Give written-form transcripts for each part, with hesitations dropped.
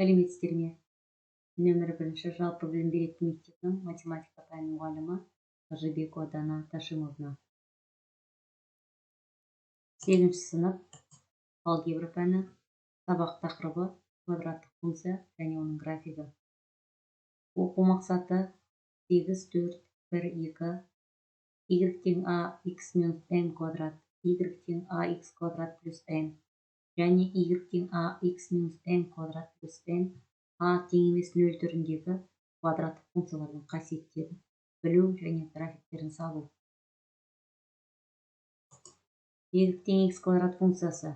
Сәлеметсіздер ме? Нөмір 1 жалпы білім беретін мектептің математика пәні мұғалімі Жібекова Дана Ташимовна. 8-ші сынып алгебра пәні, сабақ тақырыбы квадраттық функция және оның графигі. Оқу мақсаты 8, 4, 1, 2, y тең a x минус m квадрат, y тең a x квадрат плюс n және y тең a x минус m квадрат плюс n a тең емес 0 түріндегі квадраттық функциялардың қасиеттерін білу және графиктерін салу. Y тең x квадрат функциясы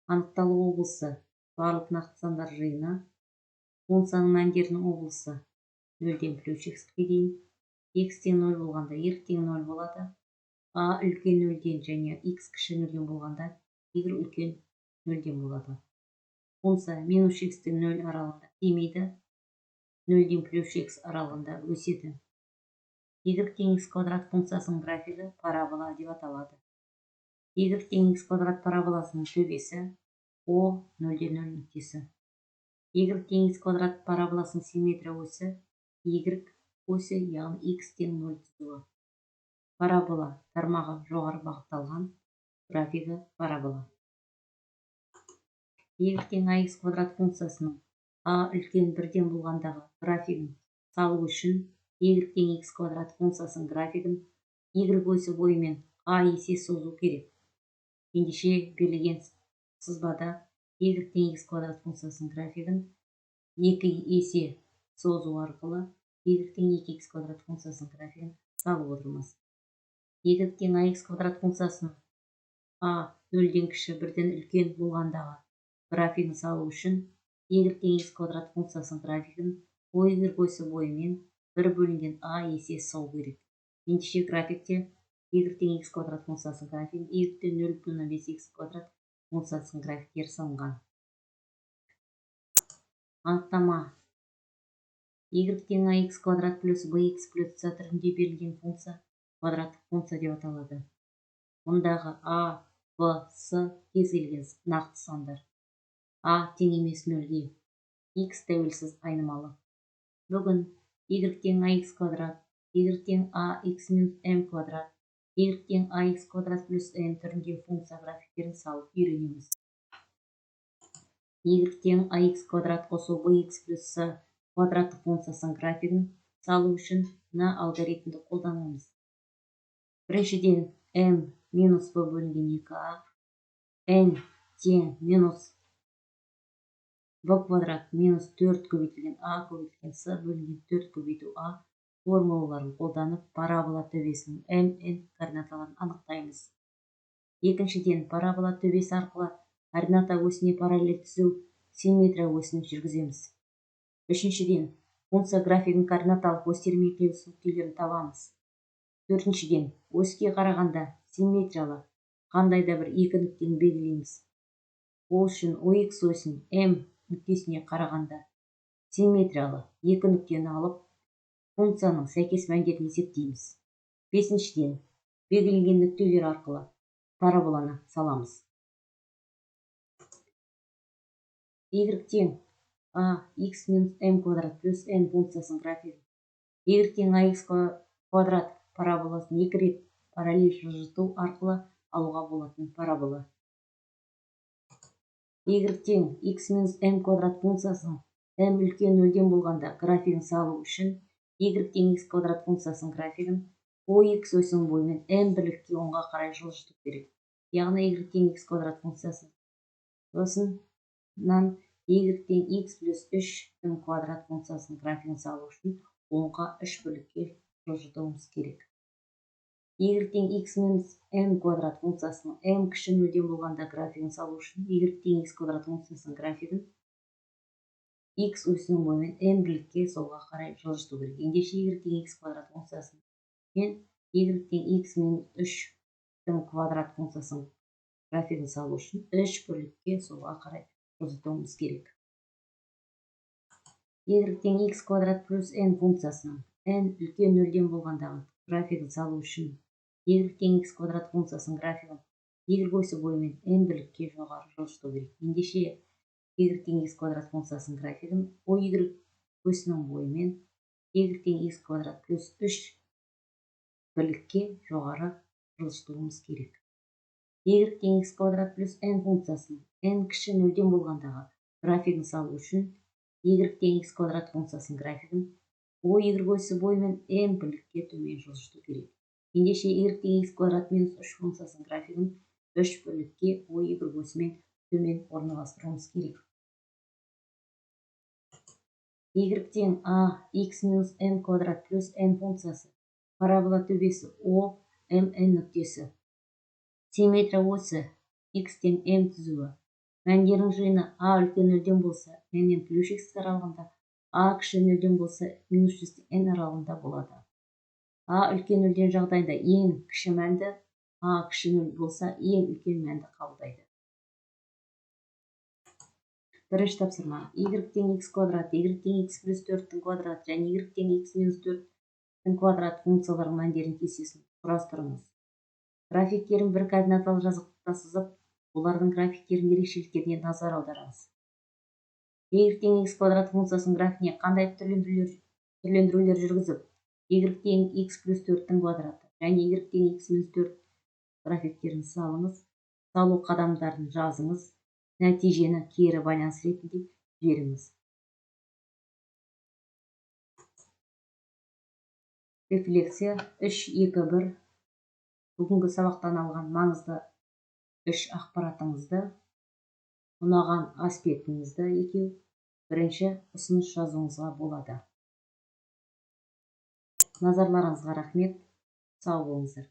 анықталу облысы барлық нақты сандар жиыны, функцияның мәндерінің облысы 0-ден плюс x-ке дейін, x тең 0 болғанда y тең 0 болады, a үлкен 0-ден және x кіші 0-ден болғанда y үлкен 0-ден болады. Функция минус x тен 0 аралығында демейді, 0-ден плюс x аралығында өседі. Y тең x квадрат функциясының графигі парабола деп аталады. Y тең x квадрат параболасының төбесі O 0-ден 0 нүктесі. Y тең x квадрат параболасының симметрия осі Y осі, яғни x тең 0 түзуі. Парабола тармағы жоғары бағытталған, графигі парабола. Y тең ax квадрат функциясының a үлкен 1-ден болғандағы графигін салу үшін y тең x квадрат функциясының графигін y осі бойымен a есе созу керек. Ендеше берілген сызбада y тең x квадрат функциясының графигін 2 есе созу арқылы y тең 2x квадрат функциясының графигін салып отырмыз. Y тең ax квадрат функциясының a 0-ден кіші 1-ден үлкен болғандағы графигін салу үшін y тең x квадрат функциясының графигін y осі бойымен 1 бөлінген a есе созу керек. Ендеше графикте y тең x квадрат функциясының графигін y тең 0,5x квадрат функциясының графиктері салынған. Анықтама. Y тең ax квадрат плюс bx плюс c түрінде берілген функция квадраттық функция деп аталады. Мұндағы a, b, c кез келген нақты сандар. a тең емес 0-ге, x тәуелсіз айнымалы. Бүгін y тең ax квадрат, y тең ax минус m квадрат, y тең ax квадрат плюс n түрінде функция графиктерін салып үйренеміз. Y тең ax квадрат қосу bx плюс c квадраттық функциясының графигін салу үшін мына алгоритмді қолданамыз. Біріншіден m минус b бөлінген 2a, n тең минус b квадрат минус 4 көбейтілген a көбейтілген c бөлінген 4 көбейту a формулаларын қолданып парабола төбесінің mn координаталарын анықтаймыз. Екіншіден, парабола төбесі арқылы координата осіне параллель түзу симметрия осін жүргіземіз. Үшіншіден, функция графигінің координаталық осьтермен қиылысу нүктелерін табамыз. Төртіншіден, оське қарағанда симметриялы қандай да бір екі нүктені белгілейміз. Ол үшін ox осін m нүктесіне қарағанда симметриялы екі нүктені алып, функцияның сәйкес мәндерін есептейміз. Бесіншіден, белгіленген нүктелер арқылы параболаны саламыз. Y тең ax минус m квадрат плюс n функциясының графигі. Y тең ax квадрат параболасын екі рет параллель жылжыту арқылы алуға болатын парабола. Y тең x минус m квадрат функциясының m үлкен 0-ден болғанда графигін салу үшін y тең x квадрат функциясының графигін ox осінің бойымен m бірлікке оңға қарай жылжыту керек. Яғни y тең x квадрат функциясы осынан y тең x плюс 3 квадрат функциясының графигін салу үшін оңға 3 бірлікке жылжытуымыз керек. Y тең x минус m квадрат функциясының m кіші 0-ден болғанда графигін салу үшін y тең x квадрат функциясының графигін x осінің бойымен m бірлікке солға қарай жылжыту керек. Ендеше y тең x квадрат функциясын мен y тең x минус 3 квадрат функциясының графигін салу үшін 3 бірлікке солға қарай жылжытуымыз керек. Y тең x квадрат плюс n функциясының n үлкен 0-ден болғандағы графигін салу үшін y тең x квадрат функциясының графигін y осі бойымен n бірлікке жоғары жылжыту керек. Ендеше y тең x квадрат функциясының графигін OY осінің бойымен y тең x квадрат плюс 3 бірлікке жоғары жылжытуымыз керек. Y тең x квадрат плюс n функциясын n кіші 0-ден болғандағы графигін салу үшін y тең x квадрат функциясының графигін OY осі бойымен n бірлікке төмен жылжыту керек. Ендеше y тең x квадрат минус 3 функциясының графигін 3 бірлікке OY осімен төмен орналастыруымыз керек. Y тең a x минус n квадрат плюс n функциясы парабола төбесі O, MN нүктесі. Симметрия осі x тең m түзуі. Мәндерінің жиыны a үлкен 0-ден болса, n плюс x аралығында, a кіші 0-ден болса, минус x n аралығында болады. A үлкен 0-ден жағдайында ең кіші мәнді, a кіші 0 болса, ең үлкен мәнді қабылдайды. Бірінші тапсырма. Y тең x квадрат, y тең x плюс 4-тің квадрат және y тең x минус 4-тің квадрат функциялар мәндерін кестесін құрастырыңыз. Графиктерін бір координаталы жазықтықта сызып, олардың графиктерінің ерекшеліктеріне назар аударыңыз. Y тең x квадрат функциясының графикіне қандай түрлендірулер жүргізіп, y тең x плюс 4-тің квадраты және y тең x минус 4 графиктерін салыңыз. Салу қадамдарын жазыңыз. Нәтижені кері байланыс ретінде жіберіңіз. Рефлексия 3.2.1. Бүгінгі сабақтан алған маңызды 3 ақпаратыңызды, ұнаған аспектіңізді екеу бірінші ұсыныс жазуыңызға болады. Назарларыңызға рахмет. Сау болыңыздар.